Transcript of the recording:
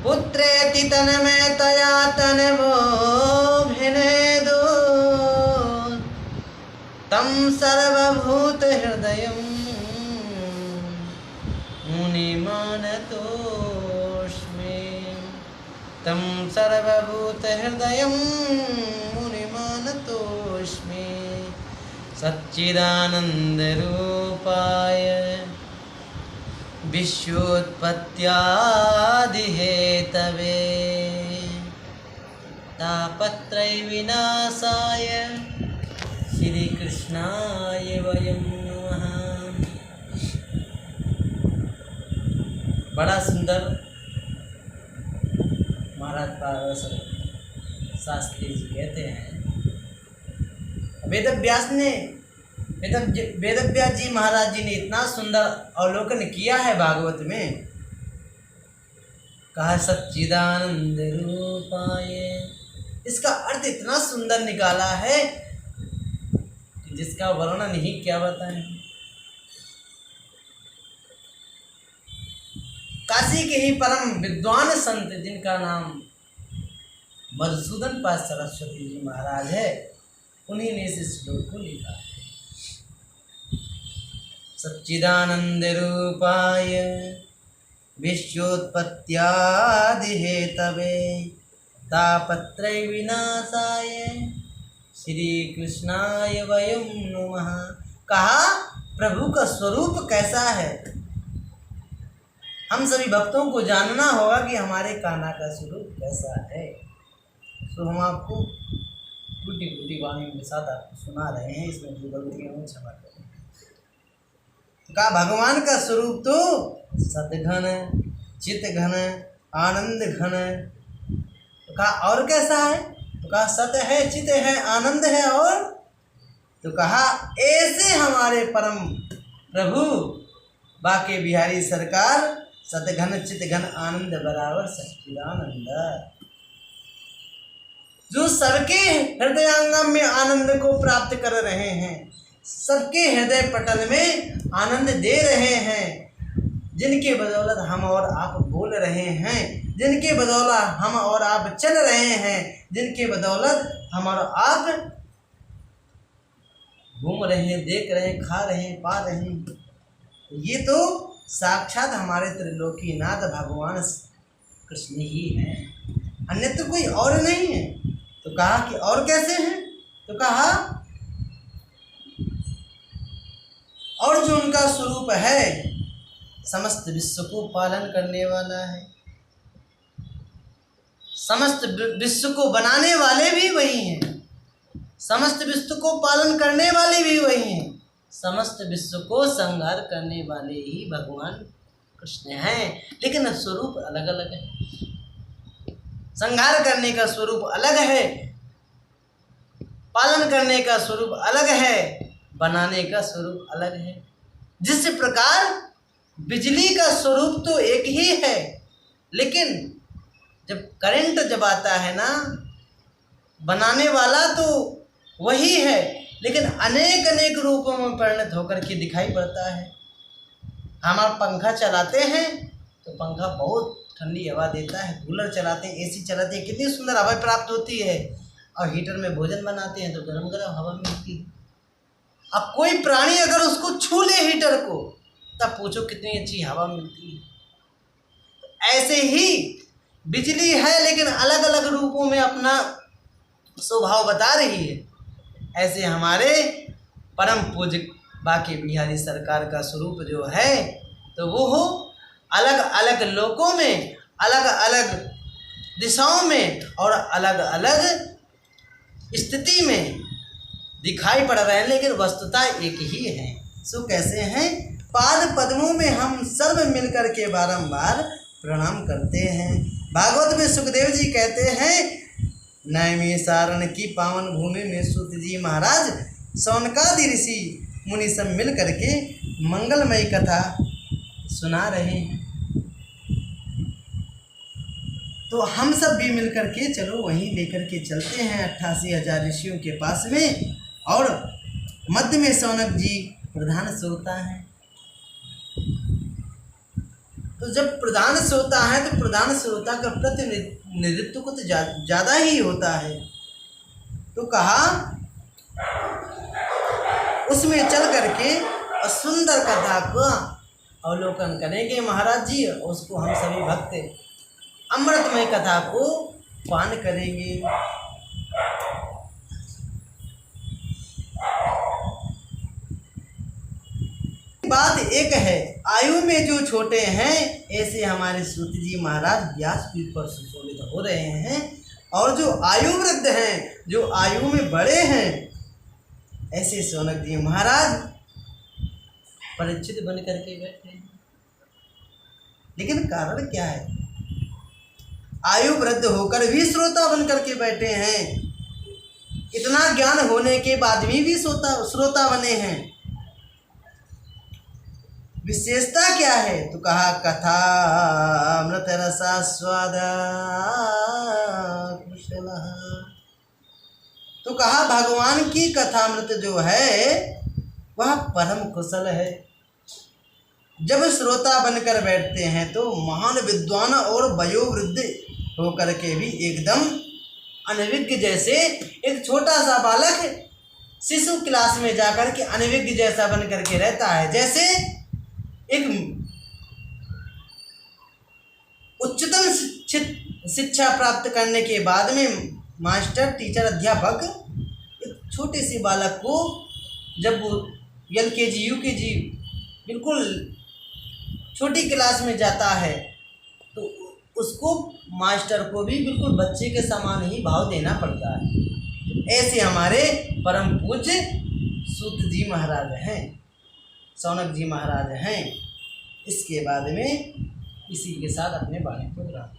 पुत्रेति तन्मे तया तन्वो भिनेदो तं सर्वभूत हृदयं मुनिमानतोऽस्मि। तं सर्वभूत हृदयं मुनिमानतोऽस्मि। सच्चिदानन्दरूपाय विश्वोत्पत्त्यादिहेतवे तापत्रयविनाशाय श्री कृष्णाय वयं नमः। बड़ा सुंदर महाराज पार्वती शास्त्री जी कहते हैं, वेदव्यास जी महाराज जी ने इतना सुंदर अवलोकन किया है भागवत में। कहा सच्चिदानंद रूपाय, इसका अर्थ इतना सुंदर निकाला है कि जिसका वर्णन ही क्या बताएं। काशी के ही परम विद्वान संत जिनका नाम मधुसूदन पाद सरस्वती जी महाराज है, उन्हीं ने इस श्लोक को लिखा है। सच्चिदानंद रूपाय विश्वोत्पत्त्यादिहेतवे तापत्रय विनाशाय श्री कृष्णाय वयं नमः। कहा प्रभु का स्वरूप कैसा है, हम सभी भक्तों को जानना होगा कि हमारे कान्हा का स्वरूप कैसा है। तो हम आपको टूटी फूटी वाणी के साथ आपको सुना रहे हैं, इसमें जो गलतियाँ हो क्षमा करें। तो कहा भगवान का स्वरूप तो सद्घन, चित घन, आनंद घन। तो कहा और कैसा है, तो कहा सत है, चित है, आनंद है। और तो कहा ऐसे हमारे परम प्रभु बाके बिहारी सरकार सतघन चित घन आनंद बराबर सच्चिदानंद, जो सबके हृदयांगम में आनंद को प्राप्त कर रहे हैं, सबके हृदय पटल में आनंद दे रहे हैं, जिनके बदौलत हम और आप बोल रहे हैं, जिनके बदौलत हम और आप चल रहे हैं, जिनके बदौलत हम और आप घूम रहे हैं, देख रहे हैं, खा रहे हैं, पा रहे हैं। ये तो साक्षात हमारे त्रिलोकीनाथ भगवान कृष्ण ही हैं, अन्यत्र कोई और नहीं है। तो कहा कि और कैसे हैं, तो कहा और जो उनका स्वरूप है समस्त विश्व को पालन करने वाला है, समस्त विश्व को बनाने वाले भी वही हैं, समस्त विश्व को पालन करने वाले भी वही हैं, समस्त विश्व को संहार करने वाले ही भगवान कृष्ण हैं। लेकिन स्वरूप अलग अलग है, संहार करने का स्वरूप अलग है, पालन करने का स्वरूप अलग है, बनाने का स्वरूप अलग है। जिस प्रकार बिजली का स्वरूप तो एक ही है, लेकिन जब करंट जब आता है ना, बनाने वाला तो वही है, लेकिन अनेक अनेक रूपों में परिणत होकर के दिखाई पड़ता है। हम आप पंखा चलाते हैं तो पंखा बहुत ठंडी हवा देता है, कूलर चलाते हैं, एसी चलाते हैं, कितनी सुंदर हवा प्राप्त होती है, और हीटर में भोजन बनाते हैं तो गरम गरम हवा मिलती है। अब कोई प्राणी अगर उसको छू ले हीटर को, तब पूछो कितनी अच्छी हवा मिलती है। ऐसे ही बिजली है, लेकिन अलग अलग रूपों में अपना स्वभाव बता रही है। ऐसे हमारे परम पूज्य बाके बिहारी सरकार का स्वरूप जो है, तो वो हो अलग अलग लोकों में, अलग अलग दिशाओं में और अलग अलग स्थिति में दिखाई पड़ रहे हैं, लेकिन वस्तुतः एक ही है। सो कैसे हैं, पाद पद्मों में हम सर्व मिलकर के बारंबार प्रणाम करते हैं। भागवत में सुखदेव जी कहते हैं, नैमिषारण्य की पावन भूमि में सूत जी महाराज शौनकादि ऋषि मुनि सब मिल करके मंगलमयी कथा सुना रहे हैं। तो हम सब भी मिल करके चलो वहीं लेकर के चलते हैं 88,000 ऋषियों के पास में, और मध्य में शौनक जी प्रधान श्रोता हैं। तो जब प्रधान श्रोता है तो प्रधान श्रोता का प्रतिनिधित्व कुछ ज़्यादा ही होता है। तो कहा उसमें चल करके और सुंदर कथा को अवलोकन करेंगे महाराज जी, उसको हम सभी भक्त अमृतमय कथा को पान करेंगे। बात एक है, आयु में जो छोटे हैं ऐसे हमारे सूत जी महाराज व्यासपीठ पर सुशोभित हो रहे हैं, और जो आयु वृद्ध हैं, जो आयु में बड़े हैं, ऐसे शौनक जी महाराज परीक्षित बन करके बैठे हैं। लेकिन कारण क्या है? आयु वृद्ध होकर भी श्रोता बन करके बैठे हैं, इतना ज्ञान होने के बाद भी श्रोता बने हैं। विशेषता क्या है? तो कहा कथा अमृत रसास्वाद कुशलः। तो कहा भगवान की कथामृत जो है वह परम कुशल है। जब श्रोता बनकर बैठते हैं तो महान विद्वान और वयोवृद्ध होकर के भी एकदम अनविज्ञ जैसे, एक छोटा सा बालक शिशु क्लास में जाकर के अनविज्ञ जैसा बन करके रहता है, जैसे एक उच्चतम शिक्षा प्राप्त करने के बाद में मास्टर, टीचर, अध्यापक एक छोटे से बालक को जब वो LKG UKG बिल्कुल छोटी क्लास में जाता है तो उसको मास्टर को भी बिल्कुल बच्चे के समान ही भाव देना पड़ता है। ऐसे हमारे परम पूज्य सूत जी महाराज हैं, शौनक जी महाराज हैं। इसके बाद में इसी के साथ अपने वाणी को विराम।